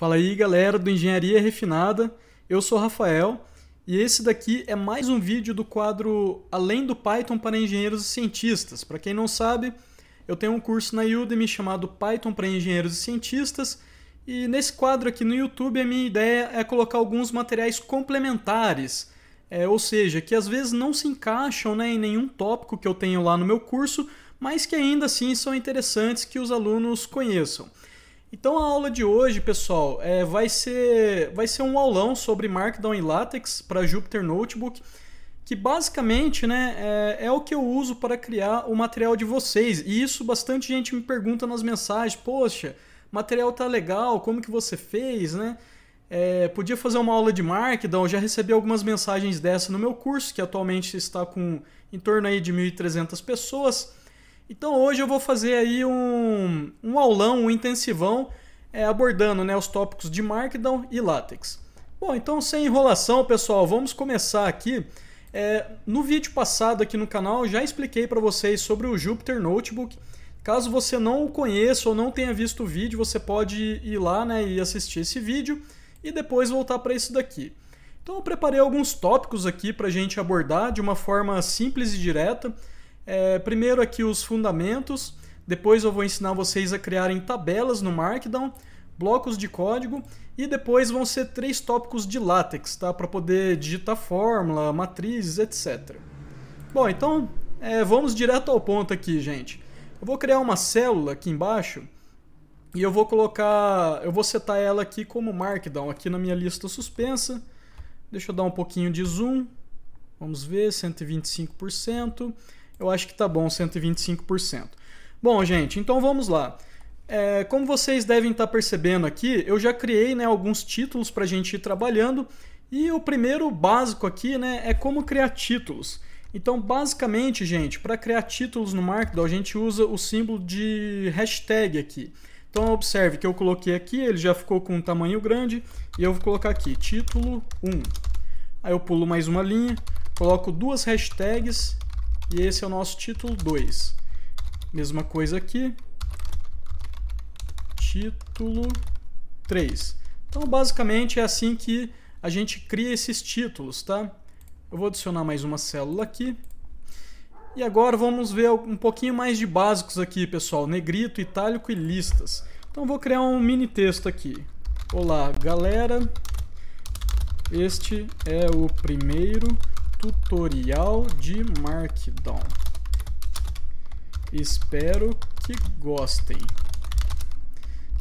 Fala aí galera do Engenharia Refinada, eu sou o Rafael e esse daqui é mais um vídeo do quadro Além do Python para Engenheiros e Cientistas. Para quem não sabe, eu tenho um curso na Udemy chamado Python para Engenheiros e Cientistas e nesse quadro aqui no YouTube a minha ideia é colocar alguns materiais complementares, ou seja, que às vezes não se encaixam, em nenhum tópico que eu tenho lá no meu curso, mas que ainda assim são interessantes que os alunos conheçam. Então a aula de hoje, pessoal, vai ser um aulão sobre Markdown e LaTeX para Jupyter Notebook, que basicamente é o que eu uso para criar o material de vocês. E isso bastante gente me pergunta nas mensagens, poxa, o material tá legal, como que você fez, podia fazer uma aula de Markdown, eu já recebi algumas mensagens dessa no meu curso, que atualmente está com em torno aí de 1.300 pessoas. Então hoje eu vou fazer aí um aulão, um intensivão, abordando os tópicos de Markdown e LaTeX. Bom, então sem enrolação, pessoal, vamos começar aqui. No vídeo passado aqui no canal eu já expliquei para vocês sobre o Jupyter Notebook. Caso você não o conheça ou não tenha visto o vídeo, você pode ir lá e assistir esse vídeo e depois voltar para isso daqui. Então eu preparei alguns tópicos aqui para a gente abordar de uma forma simples e direta. Primeiro aqui os fundamentos, depois eu vou ensinar vocês a criarem tabelas no Markdown, blocos de código e depois vão ser 3 tópicos de LaTeX, tá? Para poder digitar fórmula, matrizes, etc. Bom, então vamos direto ao ponto aqui, gente. Eu vou criar uma célula aqui embaixo e eu vou setar ela aqui como Markdown, aqui na minha lista suspensa. Deixa eu dar um pouquinho de zoom, vamos ver, 125%. Eu acho que tá bom, 125%. Bom, gente, então vamos lá. Como vocês devem estar percebendo aqui, eu já criei alguns títulos para a gente ir trabalhando. E o primeiro básico aqui é como criar títulos. Então, basicamente, gente, para criar títulos no Markdown, a gente usa o símbolo de hashtag aqui. Então, observe que eu coloquei aqui, ele já ficou com um tamanho grande. E eu vou colocar aqui, título 1. Aí eu pulo mais uma linha, coloco 2 hashtags. E esse é o nosso título 2. Mesma coisa aqui. Título 3. Então, basicamente, é assim que a gente cria esses títulos, tá? Eu vou adicionar mais uma célula aqui. E agora vamos ver um pouquinho mais de básicos aqui, pessoal. Negrito, itálico e listas. Então, vou criar um mini texto aqui. Olá, galera. Este é o primeiro tutorial de Markdown. Espero que gostem.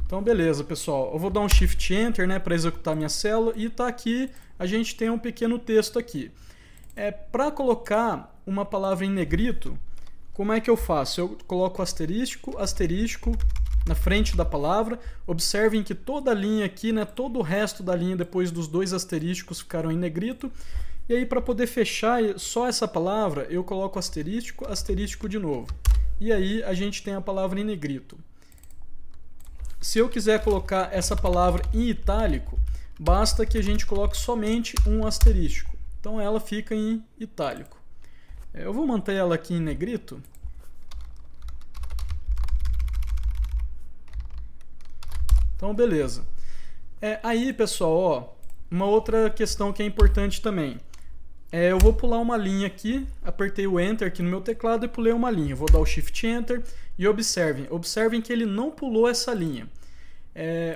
Então beleza, pessoal. Eu vou dar um Shift Enter para executar minha célula e tá aqui, a gente tem um pequeno texto aqui. Para colocar uma palavra em negrito, como é que eu faço? Eu coloco asterisco, asterisco na frente da palavra. Observem que toda a linha aqui, todo o resto da linha depois dos 2 asteriscos ficaram em negrito. E aí, para poder fechar só essa palavra, eu coloco asterisco, asterisco de novo. E aí, a gente tem a palavra em negrito. Se eu quiser colocar essa palavra em itálico, basta que a gente coloque somente um asterisco. Então, ela fica em itálico. Eu vou manter ela aqui em negrito. Então, beleza. Aí, pessoal, uma outra questão que é importante também. Eu vou pular uma linha aqui, apertei o Enter aqui no meu teclado e pulei uma linha. Vou dar o Shift Enter e observem que ele não pulou essa linha.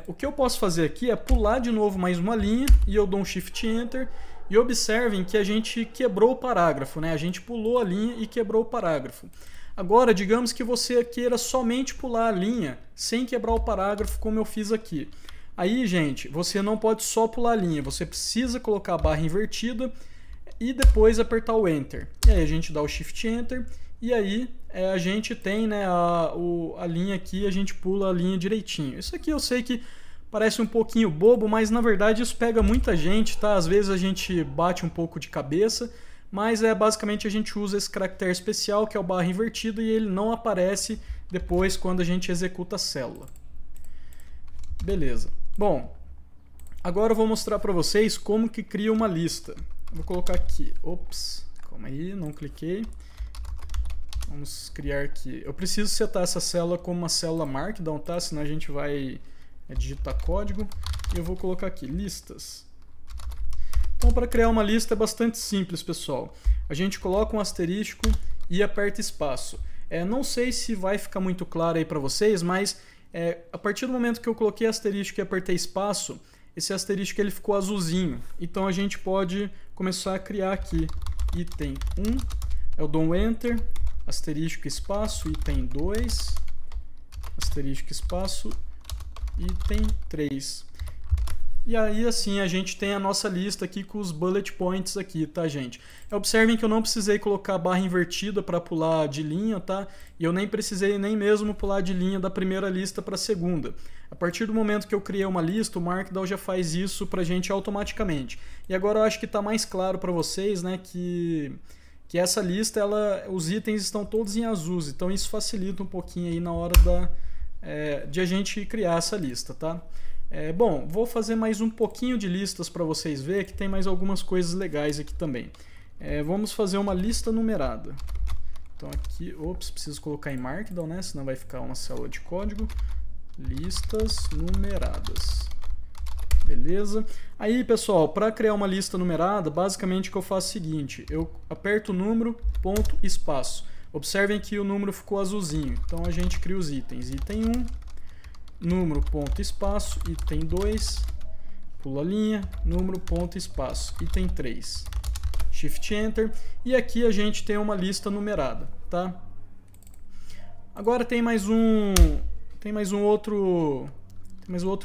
O que eu posso fazer aqui é pular de novo mais uma linha e eu dou um Shift Enter e observem que a gente quebrou o parágrafo, A gente pulou a linha e quebrou o parágrafo. Agora, digamos que você queira somente pular a linha sem quebrar o parágrafo como eu fiz aqui. Aí, gente, você não pode só pular a linha, você precisa colocar a barra invertida e depois apertar o Enter. E aí a gente dá o Shift Enter e aí a gente tem a linha aqui, a gente pula a linha direitinho. Isso aqui eu sei que parece um pouquinho bobo, mas na verdade isso pega muita gente, tá? Às vezes a gente bate um pouco de cabeça, mas basicamente a gente usa esse caractere especial que é o barra invertido e ele não aparece depois quando a gente executa a célula. Beleza. Bom, agora eu vou mostrar para vocês como que cria uma lista. Vou colocar aqui, ops, calma aí, não cliquei. Vamos criar aqui. Eu preciso setar essa célula como uma célula Markdown, tá? Senão a gente vai digitar código. e eu vou colocar aqui listas. Então, para criar uma lista é bastante simples, pessoal. A gente coloca um asterisco e aperta espaço. Não sei se vai ficar muito claro aí para vocês, mas a partir do momento que eu coloquei asterisco e apertei espaço, esse asterisco ele ficou azulzinho. Então a gente pode começar a criar aqui item 1, eu dou um Enter, asterisco espaço, item 2, asterisco espaço, item 3. E aí assim a gente tem a nossa lista aqui com os bullet points aqui, tá, gente? Observem que eu não precisei colocar a barra invertida para pular de linha, tá? E eu nem precisei nem mesmo pular de linha da primeira lista para a segunda. A partir do momento que eu criei uma lista, o Markdown já faz isso pra gente automaticamente. E agora eu acho que está mais claro para vocês, né, que essa lista, os itens estão todos em azul, então isso facilita um pouquinho aí na hora de a gente criar essa lista, tá? Bom, vou fazer mais um pouquinho de listas para vocês verem que tem mais algumas coisas legais aqui também. Vamos fazer uma lista numerada. Então aqui, preciso colocar em Markdown, né? Senão vai ficar uma célula de código. Listas numeradas. Beleza? Aí, pessoal, para criar uma lista numerada, basicamente o que eu faço é o seguinte. Eu aperto o número, ponto, espaço. Observem que o número ficou azulzinho. Então a gente cria os itens. Item 1. Número, ponto, espaço, item 2, pula a linha, número, ponto, espaço, item 3, Shift Enter, e aqui a gente tem uma lista numerada, tá? Agora tem mais um outro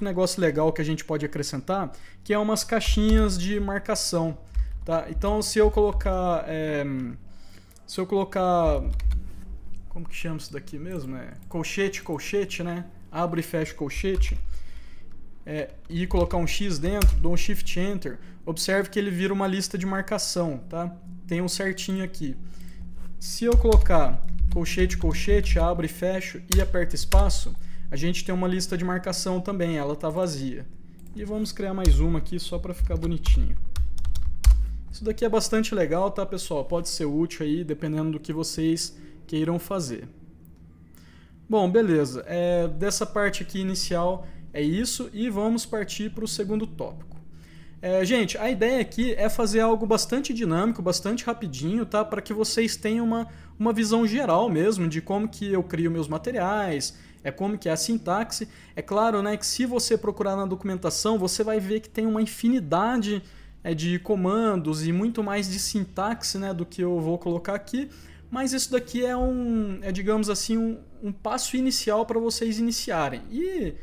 negócio legal que a gente pode acrescentar, que é umas caixinhas de marcação, tá? Então se eu colocar, como que chama isso daqui mesmo? Colchete, né? Abro e fecho colchete e colocar um X dentro, dou um Shift Enter, observe que ele vira uma lista de marcação, tá? Tem um certinho aqui. Se eu colocar colchete, abro e fecho e aperto espaço, a gente tem uma lista de marcação também, ela está vazia. E vamos criar mais uma aqui só para ficar bonitinho. Isso daqui é bastante legal, tá, pessoal? Pode ser útil aí, dependendo do que vocês queiram fazer. Bom, beleza. Dessa parte aqui inicial é isso e vamos partir para o segundo tópico. Gente, a ideia aqui é fazer algo bastante dinâmico, bastante rapidinho, tá? Para que vocês tenham uma visão geral mesmo de como que eu crio meus materiais, como que é a sintaxe. É claro, né, que se você procurar na documentação, você vai ver que tem uma infinidade de comandos e muito mais de sintaxe, né, do que eu vou colocar aqui. Mas isso daqui digamos assim, um passo inicial para vocês iniciarem. E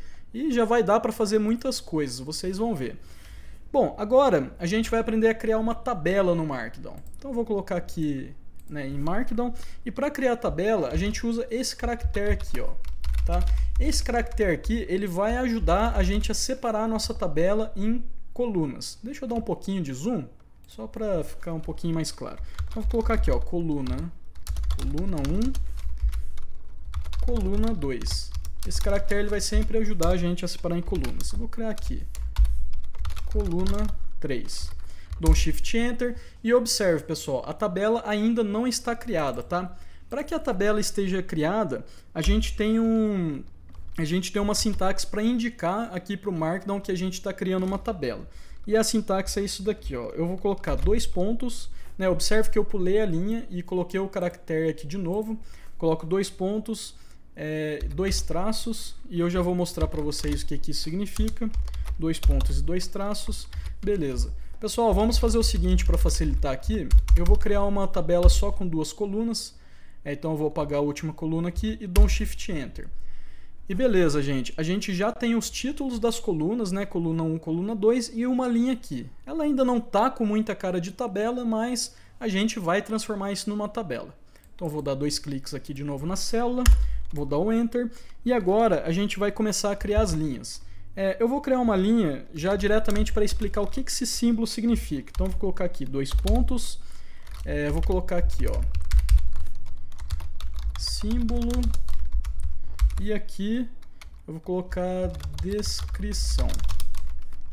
já vai dar para fazer muitas coisas, vocês vão ver. Bom, agora a gente vai aprender a criar uma tabela no Markdown. Então eu vou colocar aqui, né, em Markdown. E para criar a tabela, a gente usa esse caractere aqui, ó, tá? Esse caractere aqui, ele vai ajudar a gente a separar a nossa tabela em colunas. Deixa eu dar um pouquinho de zoom, só para ficar um pouquinho mais claro. Então vou colocar aqui, ó, coluna 1, coluna 2. Esse caractere ele vai sempre ajudar a gente a separar em colunas. Eu vou criar aqui coluna 3. Dou um Shift Enter e observe, pessoal, a tabela ainda não está criada, tá? Para que a tabela esteja criada, a gente tem uma sintaxe para indicar aqui para o Markdown que a gente está criando uma tabela. E a sintaxe é isso daqui, ó. Eu vou colocar 2 pontos, né? Observe que eu pulei a linha e coloquei o caractere aqui de novo. Coloco 2 pontos, 2 traços, e eu já vou mostrar para vocês o que isso significa. 2 pontos e 2 traços, beleza. Pessoal, vamos fazer o seguinte para facilitar aqui. Eu vou criar uma tabela só com 2 colunas. Então eu vou apagar a última coluna aqui e dou um Shift Enter. E beleza, gente. A gente já tem os títulos das colunas, né? Coluna 1, coluna 2 e uma linha aqui. Ela ainda não está com muita cara de tabela, mas a gente vai transformar isso numa tabela. Então eu vou dar 2 cliques aqui de novo na célula, vou dar o Enter e agora a gente vai começar a criar as linhas. Eu vou criar uma linha já diretamente para explicar o que esse símbolo significa. Então eu vou colocar aqui 2 pontos, vou colocar aqui, ó, símbolo, e aqui eu vou colocar descrição.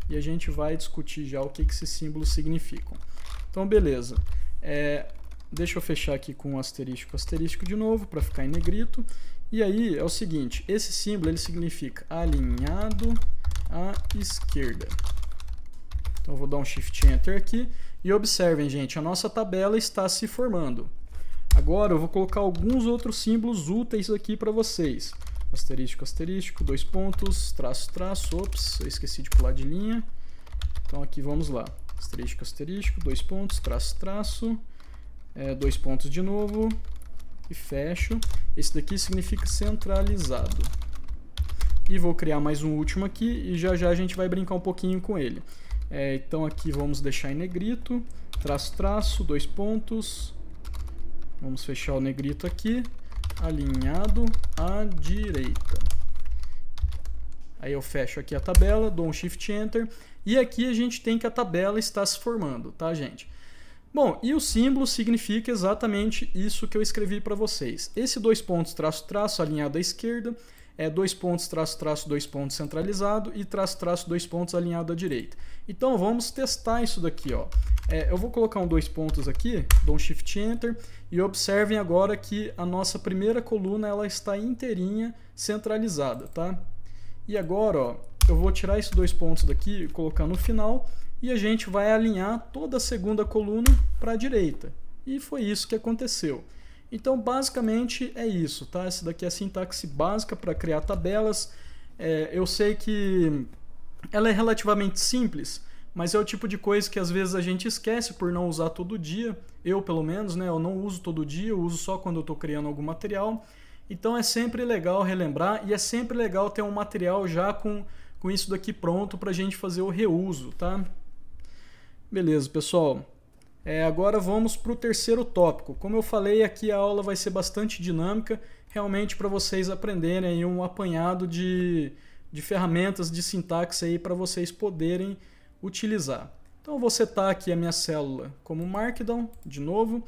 E a gente vai discutir já o que esses símbolos significam. Então beleza, deixa eu fechar aqui com asterisco de novo para ficar em negrito. E aí é o seguinte, esse símbolo ele significa alinhado à esquerda. Então eu vou dar um Shift Enter aqui e observem, gente, a nossa tabela está se formando. Agora eu vou colocar alguns outros símbolos úteis aqui para vocês. Asterístico, asterístico, 2 pontos, traço, traço, ops, eu esqueci de pular de linha. Então aqui vamos lá, asterístico, asterístico, 2 pontos, traço, traço, 2 pontos de novo e fecho. Esse daqui significa centralizado. E vou criar mais um último aqui e já já a gente vai brincar um pouquinho com ele. Então aqui vamos deixar em negrito, traço, traço, 2 pontos. Vamos fechar o negrito aqui, alinhado à direita. Aí eu fecho aqui a tabela, dou um Shift Enter e aqui a gente tem que a tabela está se formando, tá, gente? Bom, e o símbolo significa exatamente isso que eu escrevi para vocês. Esse 2 pontos, traço, traço, alinhado à esquerda, 2 pontos, traço, traço, 2 pontos centralizado e traço, traço, 2 pontos alinhado à direita. Então vamos testar isso daqui, ó. Eu vou colocar um 2 pontos aqui, dou um Shift Enter e observem agora que a nossa primeira coluna ela está inteirinha centralizada, tá? E agora, ó, eu vou tirar esses 2 pontos daqui e colocar no final e a gente vai alinhar toda a segunda coluna para a direita. E foi isso que aconteceu. Então, basicamente é isso, tá? Essa daqui é a sintaxe básica para criar tabelas. Eu sei que ela é relativamente simples, mas é o tipo de coisa que às vezes a gente esquece por não usar todo dia. Eu, pelo menos, né? Eu não uso todo dia, eu uso só quando eu estou criando algum material. Então é sempre legal relembrar e é sempre legal ter um material já com isso daqui pronto para a gente fazer o reuso, tá? Beleza, pessoal. Agora vamos para o terceiro tópico. Como eu falei, aqui a aula vai ser bastante dinâmica, realmente para vocês aprenderem aí um apanhado de ferramentas de sintaxe aí para vocês poderem utilizar. Então eu vou setar aqui a minha célula como Markdown, de novo.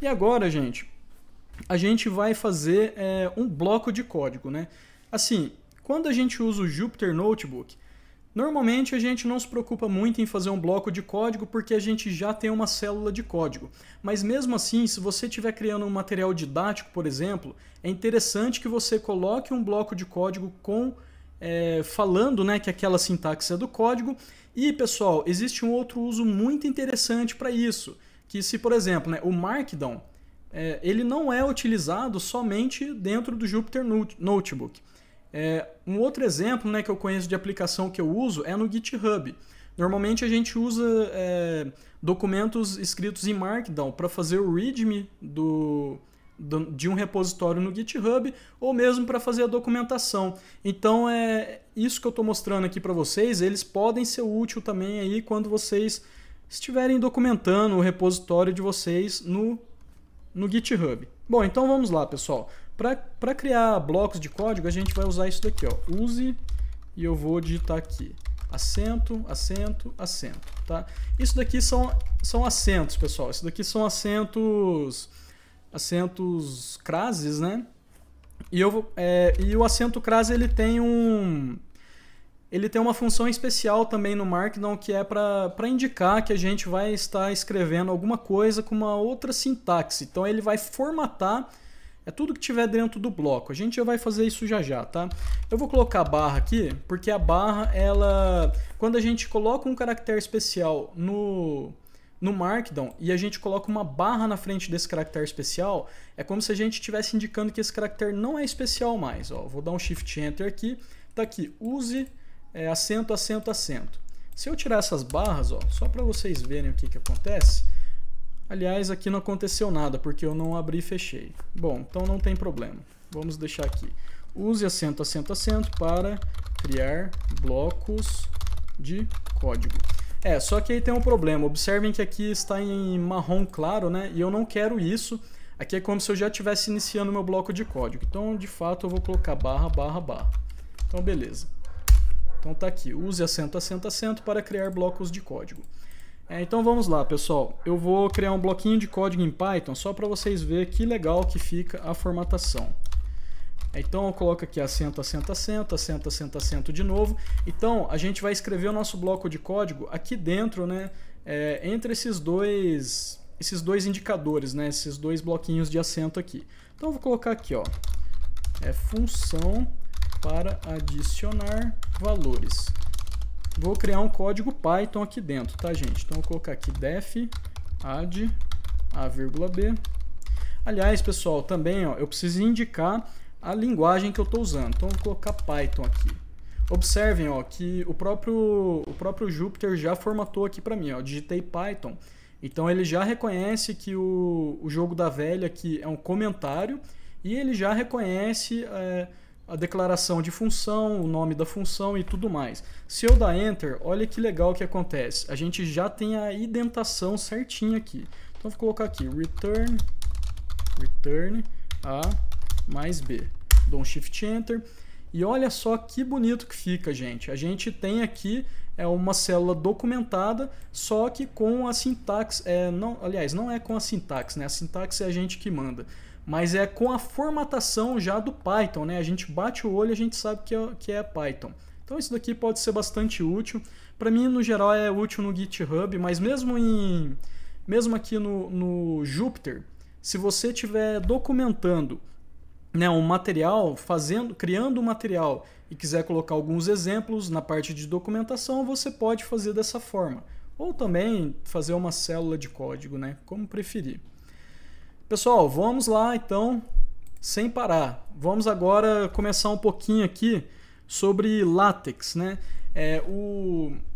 E agora, gente, a gente vai fazer um bloco de código, né? Assim, quando a gente usa o Jupyter Notebook, normalmente a gente não se preocupa muito em fazer um bloco de código porque a gente já tem uma célula de código. Mas mesmo assim, se você estiver criando um material didático, por exemplo, é interessante que você coloque um bloco de código falando, né, que aquela sintaxe é do código. E, pessoal, existe um outro uso muito interessante para isso, que se, por exemplo, né, o Markdown, ele não é utilizado somente dentro do Jupyter Notebook. Um outro exemplo, né, que eu conheço de aplicação que eu uso é no GitHub. Normalmente a gente usa documentos escritos em Markdown para fazer o README de um repositório no GitHub ou mesmo para fazer a documentação. Então isso que eu estou mostrando aqui para vocês, eles podem ser úteis também aí quando vocês estiverem documentando o repositório de vocês no GitHub. Bom, então vamos lá, pessoal. Para criar blocos de código, a gente vai usar isso daqui, ó. Use, e eu vou digitar aqui, acento, acento, acento, tá? Isso daqui são acentos, pessoal. Isso daqui são acentos crases, né? E o acento crase ele tem uma função especial também no Markdown que é para indicar que a gente vai estar escrevendo alguma coisa com uma outra sintaxe. Então ele vai formatar tudo que tiver dentro do bloco. A gente já vai fazer isso já já, tá? Eu vou colocar a barra aqui, porque a barra, quando a gente coloca um caractere especial no Markdown e a gente coloca uma barra na frente desse caractere especial, é como se a gente estivesse indicando que esse caractere não é especial mais. Ó, vou dar um Shift Enter aqui, tá aqui, use acento, acento, acento. Se eu tirar essas barras, ó, só para vocês verem o que acontece, aliás, aqui não aconteceu nada, porque eu não abri e fechei. Bom, então não tem problema. Vamos deixar aqui. Use acento, acento, acento para criar blocos de código. Só que aí tem um problema. Observem que aqui está em marrom claro, né? E eu não quero isso. Aqui é como se eu já estivesse iniciando meu bloco de código. Então, de fato, eu vou colocar barra, barra, barra. Então, beleza. Então tá aqui. Use acento, acento, acento para criar blocos de código. Então vamos lá, pessoal. Eu vou criar um bloquinho de código em Python só para vocês verem que legal que fica a formatação. Então eu coloco aqui acento, acento, acento, acento, acento, acento de novo. Então a gente vai escrever o nosso bloco de código aqui dentro, né? Entre esses dois indicadores, né? Esses dois bloquinhos de acento aqui. Então eu vou colocar aqui, ó, função para adicionar valores. vou criar um código Python aqui dentro, tá, gente? Então, vou colocar aqui def add a,b. Aliás, pessoal, também ó, eu preciso indicar a linguagem que eu estou usando. Então, vou colocar Python aqui. Observem ó, que o próprio Jupyter já formatou aqui para mim. Ó, digitei Python. Então, ele já reconhece que o jogo da velha aqui é um comentário e ele já reconhece a declaração de função, o nome da função e tudo mais. Se eu dar Enter, olha que legal que acontece. A gente já tem a indentação certinha aqui. Então, vou colocar aqui return A mais B. Dou um Shift Enter. E olha só que bonito que fica, gente. A gente tem aqui uma célula documentada, só que com a sintaxe... aliás, não é com a sintaxe, né? A sintaxe é a gente que manda. Mas é com a formatação já do Python, né? A gente bate o olho e a gente sabe que é Python. Então isso daqui pode ser bastante útil. Para mim, no geral, é útil no GitHub, mas mesmo aqui no Jupyter, se você estiver documentando, né, um material, criando um material e quiser colocar alguns exemplos na parte de documentação, você pode fazer dessa forma. Ou também fazer uma célula de código, né? Como preferir. Pessoal, vamos lá então, sem parar. Vamos agora começar um pouquinho aqui sobre LaTeX, né?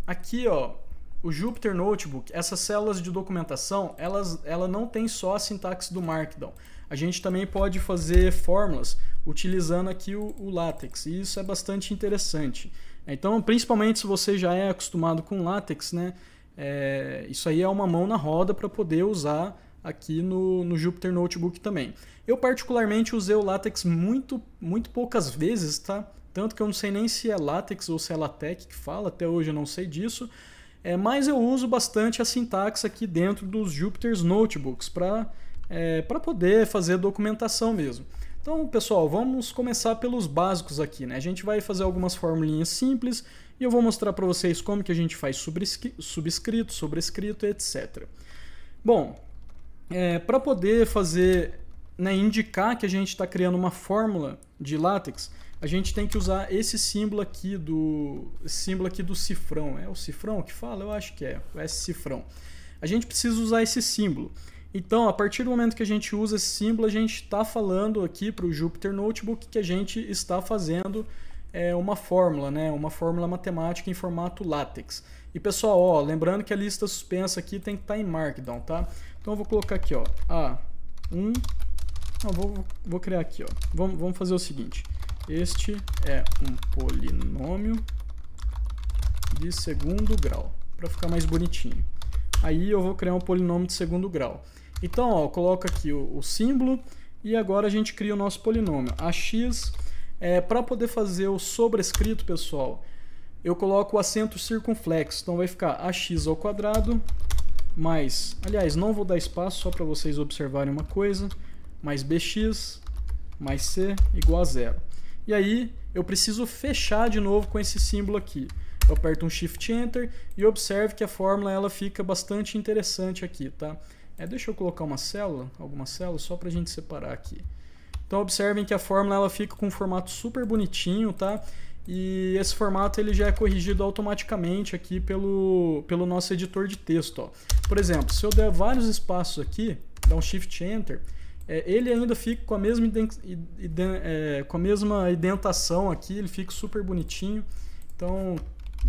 Aqui, ó, o Jupyter Notebook, essas células de documentação, ela não tem só a sintaxe do Markdown. A gente também pode fazer fórmulas utilizando aqui o LaTeX, e isso é bastante interessante. Então, principalmente se você já é acostumado com LaTeX, né? Isso aí é uma mão na roda para poder usar aqui no Jupyter Notebook também. Eu particularmente usei o LaTeX muito poucas vezes, tá? Tanto que eu não sei nem se é LaTeX ou se é LaTeX que fala, até hoje eu não sei disso. Mas eu uso bastante a sintaxe aqui dentro dos Jupyter Notebooks para poder fazer documentação mesmo. Então, pessoal, vamos começar pelos básicos aqui, né? A gente vai fazer algumas formulinhas simples e eu vou mostrar para vocês como que a gente faz subscrito, sobrescrito, etc. Bom, para poder fazer, né, indicar que a gente está criando uma fórmula de LaTeX, a gente tem que usar esse símbolo aqui do cifrão. É o cifrão que fala? Eu acho que é esse cifrão. A gente precisa usar esse símbolo. Então, a partir do momento que a gente usa esse símbolo, a gente está falando aqui para o Jupyter Notebook que a gente está fazendo uma fórmula, né? Uma fórmula matemática em formato LaTeX. E pessoal, ó, lembrando que a lista suspensa aqui tem que estar em Markdown, tá? Então eu vou colocar aqui, ó, A1. Não, vou criar aqui, ó. Vamos fazer o seguinte. Este é um polinômio de segundo grau, para ficar mais bonitinho. Aí eu vou criar um polinômio de segundo grau. Então, ó, eu coloco aqui o símbolo e agora a gente cria o nosso polinômio. AX, para poder fazer o sobrescrito, pessoal, eu coloco o acento circunflexo. Então vai ficar AX ao quadrado mais... Aliás, não vou dar espaço só para vocês observarem uma coisa. Mais BX mais C igual a 0. E aí eu preciso fechar de novo com esse símbolo aqui. Eu aperto um Shift Enter e observe que a fórmula ela fica bastante interessante aqui, tá? Deixa eu colocar alguma célula só para a gente separar aqui. Então observem que a fórmula ela fica com um formato super bonitinho, tá? E esse formato ele já é corrigido automaticamente aqui pelo nosso editor de texto, ó. Por exemplo, se eu der vários espaços aqui, dar um Shift Enter, ele ainda fica com a mesma indentação aqui, ele fica super bonitinho. Então,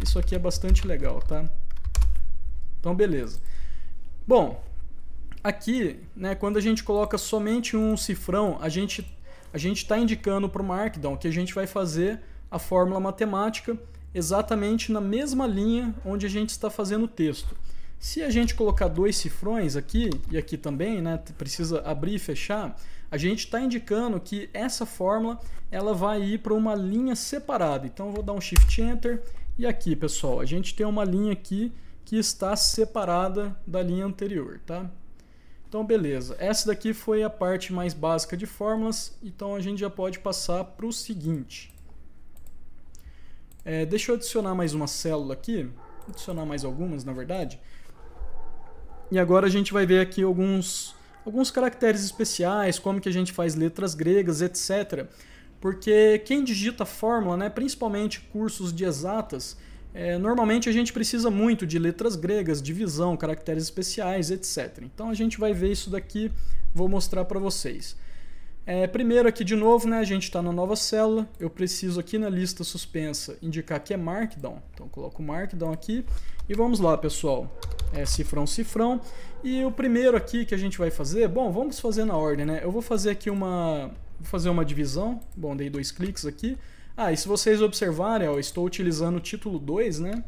isso aqui é bastante legal, tá? Então, beleza. Bom, aqui, né, quando a gente coloca somente um cifrão, a gente está indicando para o Markdown que a gente vai fazer a fórmula matemática exatamente na mesma linha onde a gente está fazendo o texto. Se a gente colocar dois cifrões aqui e aqui também, né, precisa abrir e fechar, a gente está indicando que essa fórmula ela vai ir para uma linha separada. Então eu vou dar um Shift Enter e aqui, pessoal, a gente tem uma linha aqui que está separada da linha anterior, tá? Então beleza, essa daqui foi a parte mais básica de fórmulas, então a gente já pode passar para o seguinte. Deixa eu adicionar mais uma célula aqui, adicionar mais algumas na verdade. E agora a gente vai ver aqui alguns caracteres especiais, como que a gente faz letras gregas, etc. Porque quem digita fórmula, né, principalmente cursos de exatas, Normalmente a gente precisa muito de letras gregas, divisão, caracteres especiais, etc. Então a gente vai ver isso daqui, vou mostrar para vocês. Primeiro aqui de novo, né, a gente está na nova célula, eu preciso aqui na lista suspensa indicar que é Markdown, então eu coloco Markdown aqui e vamos lá, pessoal, cifrão, cifrão. E o primeiro aqui que a gente vai fazer, bom, vamos fazer na ordem, né, eu vou fazer aqui vou fazer uma divisão, bom, dei 2 cliques aqui. E se vocês observarem, eu estou utilizando o título 2, né?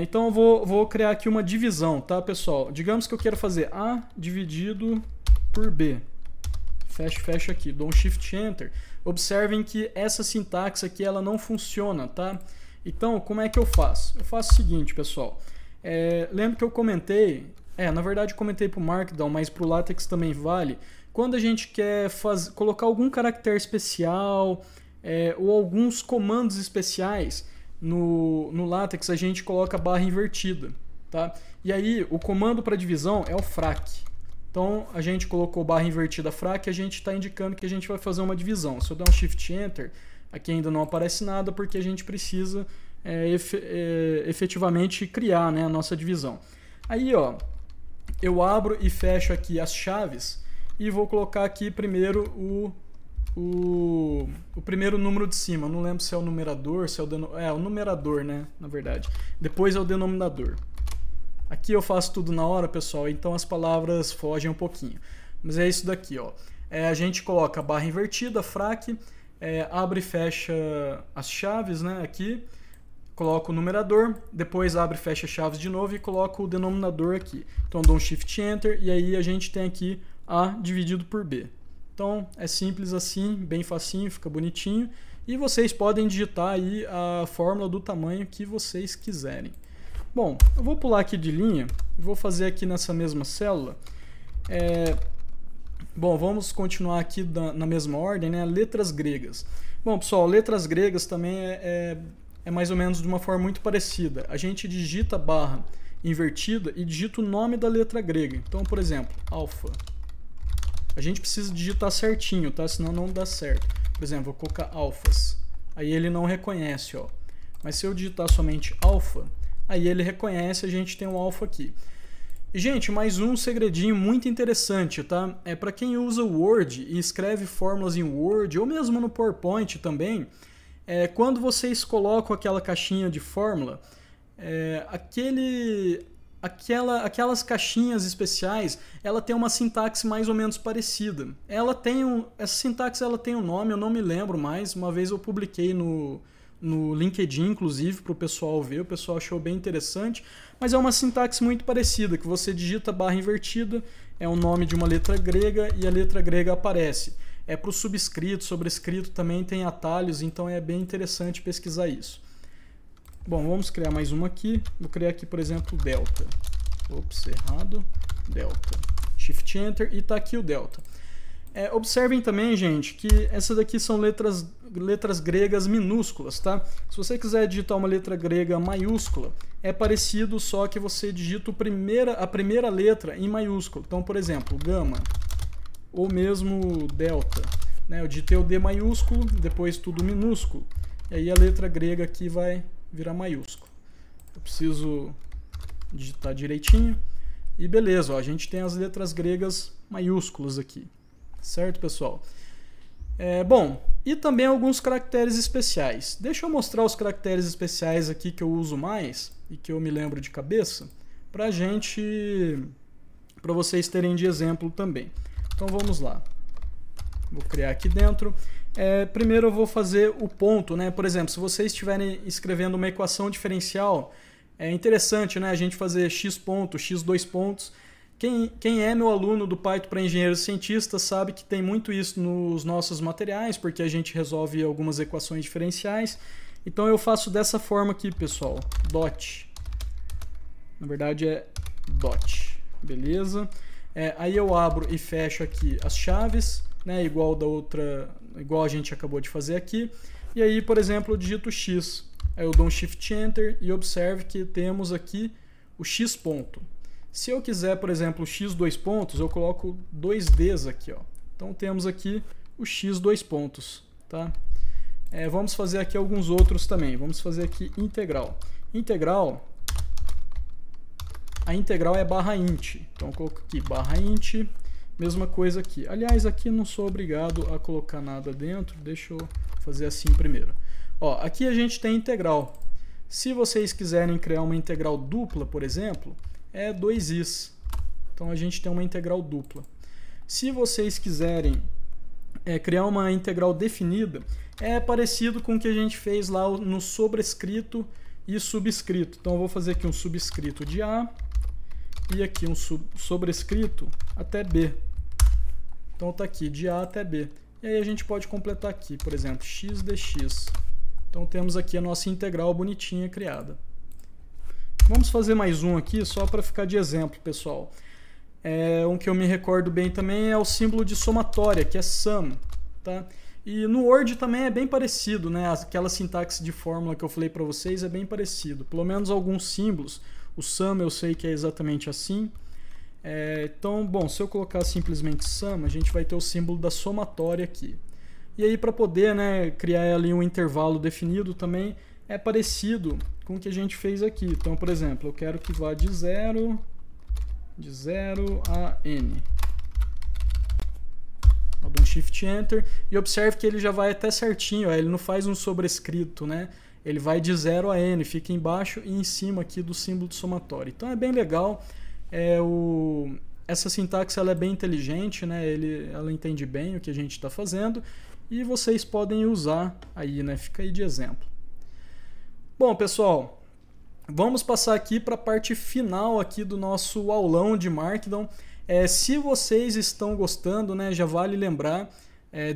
Então eu vou criar aqui uma divisão, tá, pessoal? Digamos que eu quero fazer A dividido por B. Fecha aqui, dou um Shift Enter. Observem que essa sintaxe aqui ela não funciona, tá? Então, como é que eu faço? Eu faço o seguinte, pessoal. Lembra que eu comentei, na verdade eu comentei para o Markdown, mas para o LaTeX também vale. Quando a gente quer colocar algum caractere especial ou alguns comandos especiais no LaTeX, a gente coloca barra invertida, tá? E aí o comando para divisão é o frac. Então a gente colocou barra invertida frac, a gente está indicando que a gente vai fazer uma divisão. Se eu der um Shift Enter, aqui ainda não aparece nada porque a gente precisa efetivamente criar, né, a nossa divisão. Aí eu abro e fecho aqui as chaves. E vou colocar aqui primeiro o primeiro número de cima. Não lembro se é o numerador, se é o numerador, né? Na verdade. Depois é o denominador. Aqui eu faço tudo na hora, pessoal, então as palavras fogem um pouquinho. Mas é isso daqui, ó. A gente coloca a barra invertida, frac, abre e fecha as chaves, né? Aqui. Coloco o numerador, depois abre e fecha chaves de novo e coloco o denominador aqui. Então dou um Shift Enter e aí a gente tem aqui A dividido por B. Então é simples assim, bem facinho, fica bonitinho. E vocês podem digitar aí a fórmula do tamanho que vocês quiserem. Bom, eu vou pular aqui de linha, vou fazer aqui nessa mesma célula. Bom, vamos continuar aqui na mesma ordem, né? Letras gregas. Bom, pessoal, letras gregas também é mais ou menos de uma forma muito parecida. A gente digita barra invertida e digita o nome da letra grega. Então, por exemplo, alfa. A gente precisa digitar certinho, tá? Senão não dá certo. Por exemplo, vou colocar alfas. Aí ele não reconhece, ó. Mas se eu digitar somente alfa, aí ele reconhece, a gente tem um alfa aqui. E, gente, mais um segredinho muito interessante, tá? Para quem usa o Word e escreve fórmulas em Word, ou mesmo no PowerPoint também, quando vocês colocam aquela caixinha de fórmula, aquelas caixinhas especiais, ela tem uma sintaxe mais ou menos parecida. Essa sintaxe ela tem um nome, eu não me lembro mais. Uma vez eu publiquei no LinkedIn, inclusive, para o pessoal ver. O pessoal achou bem interessante. Mas é uma sintaxe muito parecida, que você digita barra invertida, é o nome de uma letra grega e a letra grega aparece. Para o subscrito, sobrescrito também tem atalhos, então é bem interessante pesquisar isso. Bom, vamos criar mais uma aqui. Vou criar aqui, por exemplo, delta. Ops, errado. Delta. Shift Enter e está aqui o delta. Observem também, gente, que essas daqui são letras gregas minúsculas, tá? Se você quiser digitar uma letra grega maiúscula, é parecido, só que você digita a primeira letra em maiúsculo. Então, por exemplo, gama, ou mesmo delta, né? Eu digitei o D maiúsculo, depois tudo minúsculo, e aí a letra grega aqui vai virar maiúsculo. Eu preciso digitar direitinho, e beleza, ó, a gente tem as letras gregas maiúsculas aqui. Certo, pessoal? Bom, e também alguns caracteres especiais. Deixa eu mostrar os caracteres especiais aqui que eu uso mais e que eu me lembro de cabeça, para vocês terem de exemplo também. Então vamos lá. Vou criar aqui dentro. Primeiro eu vou fazer o ponto, né? Por exemplo, se vocês estiverem escrevendo uma equação diferencial, é interessante, né, a gente fazer x ponto, x2 pontos. Quem é meu aluno do Python para engenheiros e cientistas sabe que tem muito isso nos nossos materiais, porque a gente resolve algumas equações diferenciais. Então eu faço dessa forma aqui, pessoal, dot. Na verdade é dot, beleza? Aí eu abro e fecho aqui as chaves, né, igual a gente acabou de fazer aqui. E aí, por exemplo, eu digito x. Aí eu dou um Shift Enter e observe que temos aqui o x ponto. Se eu quiser, por exemplo, x dois pontos, eu coloco 2Ds aqui, ó. Então temos aqui o x dois pontos, tá? Vamos fazer aqui alguns outros também. Vamos fazer aqui integral. Integral, a integral é /int. Então eu coloco aqui /int, mesma coisa aqui. Aliás, aqui não sou obrigado a colocar nada dentro, deixa eu fazer assim primeiro. Ó, aqui a gente tem integral. Se vocês quiserem criar uma integral dupla, por exemplo, é 2is. Então a gente tem uma integral dupla. Se vocês quiserem criar uma integral definida, é parecido com o que a gente fez lá no sobrescrito e subscrito. Então eu vou fazer aqui um subscrito de A e aqui um sobrescrito até B. Então está aqui de A até B. E aí a gente pode completar aqui, por exemplo, x dx. Então temos aqui a nossa integral bonitinha criada. Vamos fazer mais um aqui só para ficar de exemplo, pessoal. Um que eu me recordo bem também é o símbolo de somatória, que é sum, tá? E no Word também é bem parecido, né? Aquela sintaxe de fórmula que eu falei para vocês é bem parecido. Pelo menos alguns símbolos. O sum eu sei que é exatamente assim. Então, bom, se eu colocar simplesmente sum, a gente vai ter o símbolo da somatória aqui. E aí, para poder, né, criar ali um intervalo definido também é parecido com o que a gente fez aqui. Então, por exemplo, eu quero que vá de 0 a n. Eu dou um Shift Enter e observe que ele já vai até certinho, ó, ele não faz um sobrescrito, né? Ele vai de 0 a n, fica embaixo e em cima aqui do símbolo de somatório. Então é bem legal. Essa sintaxe ela é bem inteligente, né? Ela entende bem o que a gente está fazendo e vocês podem usar aí, né? Fica aí de exemplo. Bom, pessoal, vamos passar aqui para a parte final aqui do nosso aulão de Markdown. Se vocês estão gostando, né, já vale lembrar,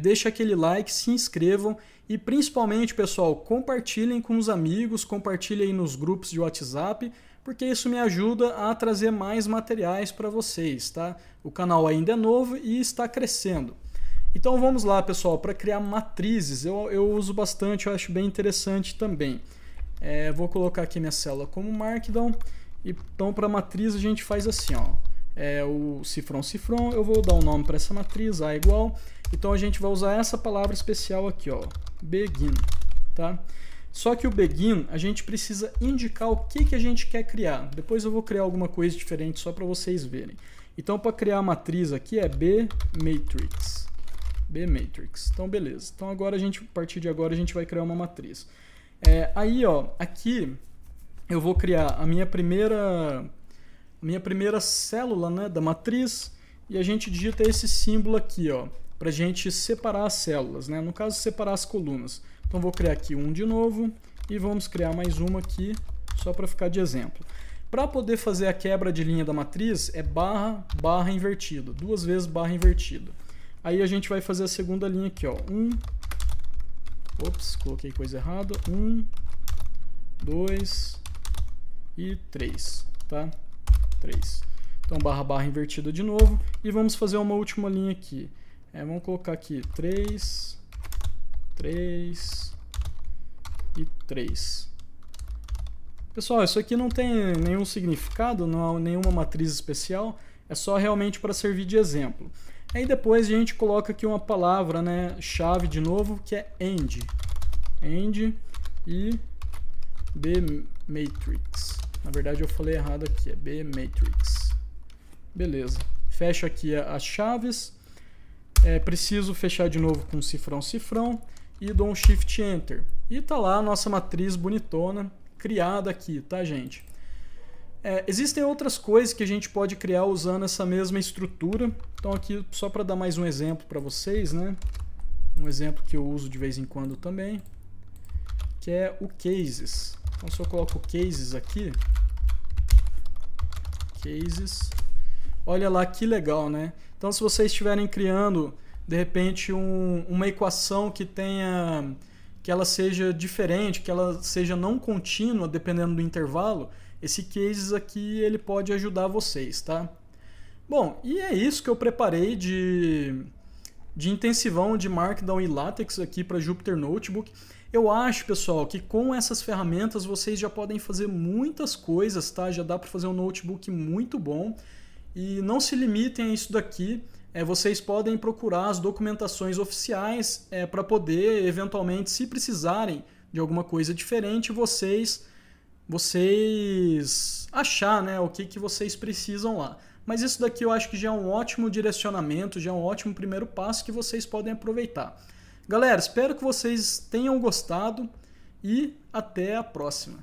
deixa aquele like, se inscrevam e principalmente, pessoal, compartilhem com os amigos, compartilhem nos grupos de WhatsApp, porque isso me ajuda a trazer mais materiais para vocês, tá? O canal ainda é novo e está crescendo. Então vamos lá, pessoal, para criar matrizes. Eu uso bastante, eu acho bem interessante também. Vou colocar aqui minha célula como Markdown. Então para matriz a gente faz assim, ó. O cifrão, eu vou dar um nome para essa matriz, A igual. Então a gente vai usar essa palavra especial aqui, ó, begin, tá? Só que o begin, a gente precisa indicar o que a gente quer criar. Depois eu vou criar alguma coisa diferente só para vocês verem. Então para criar a matriz aqui é bmatrix. Bmatrix. Então beleza. Então agora a partir de agora a gente vai criar uma matriz. Aí, ó, aqui eu vou criar a minha primeira célula, né, da matriz e a gente digita esse símbolo aqui, ó, para a gente separar as células, né? No caso, separar as colunas. Então vou criar aqui um de novo e vamos criar mais uma aqui só para ficar de exemplo. Para poder fazer a quebra de linha da matriz é barra invertido, 2 vezes barra invertido. Aí a gente vai fazer a segunda linha aqui, ó, coloquei coisa errada, 1, 2 e 3, tá? 3. Então barra invertida de novo e vamos fazer uma última linha aqui. Vamos colocar aqui 3, 3 e 3. Pessoal, isso aqui não tem nenhum significado, não há nenhuma matriz especial, é só realmente para servir de exemplo. Aí depois a gente coloca aqui uma palavra, né, chave de novo, que é end. End e bmatrix. Na verdade eu falei errado aqui, é bmatrix. Beleza. Fecho aqui as chaves. Preciso fechar de novo com cifrão e dou um Shift Enter. E tá lá a nossa matriz bonitona criada aqui, tá, gente? Existem outras coisas que a gente pode criar usando essa mesma estrutura. Então aqui só para dar mais um exemplo para vocês, né? Um exemplo que eu uso de vez em quando também, que é o cases. Então se eu coloco cases aqui, cases, olha lá que legal, né? Então se vocês estiverem criando de repente uma equação que ela seja diferente, que ela seja não contínua dependendo do intervalo, esse cases aqui ele pode ajudar vocês, tá? Bom, e é isso que eu preparei de intensivão de Markdown e LaTeX aqui para Jupyter Notebook. Eu acho, pessoal, que com essas ferramentas vocês já podem fazer muitas coisas, tá? Já dá para fazer um notebook muito bom. E não se limitem a isso daqui. vocês podem procurar as documentações oficiais para poder, eventualmente, se precisarem de alguma coisa diferente, vocês achar, né, o que vocês precisam lá. Mas isso daqui eu acho que já é um ótimo direcionamento, já é um ótimo primeiro passo que vocês podem aproveitar. Galera, espero que vocês tenham gostado e até a próxima.